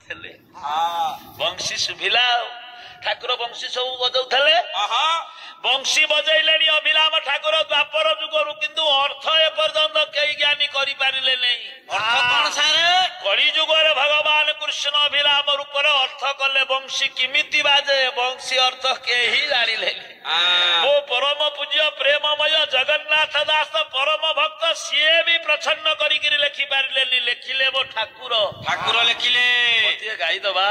ଥିଲେ ବଂଶୀ ଶୁଭିଲା ଠାକୁର ବଂଶୀ ସବୁ ବଜାଉଥିଲେ ବଂଶୀ ବଜେଇଲେଣି ଅଭିରାମ ଠାକୁର ଦ୍ୱାପର ଯୁଗରୁ କିନ୍ତୁ ଅର୍ଥ ଏପର୍ଯ୍ୟନ୍ତ କେହି ଜ୍ଞାନୀ କରିପାରିଲେ ନାହିଁ। ଅର୍ଥ କଣ ସାରେ? କଳି ଯୁଗରେ ଭଗବାନ କୃଷ୍ଣ ଅଭିରାମ ରୂପରେ ଅର୍ଥ କଲେ ବଂଶୀ କେମିତି ବାଜେ ବଂଶୀ ଅର୍ଥ କେହି ଜାଣିଲେନି। ମୋ ପରମ ପୂଜ୍ୟ ପ୍ରେମମୟ ଜଗନ୍ନାଥ ଦାସ ପରମ ଭକ୍ତ ସିଏ ବି ପ୍ରଚ୍ଛନ୍ନ କରିକିରି ଲେଖି ପାରିଲେନି। ଲେଖିଲେ ମୋ ଠାକୁର ଲେଖିଲେ ଗାଇଦବା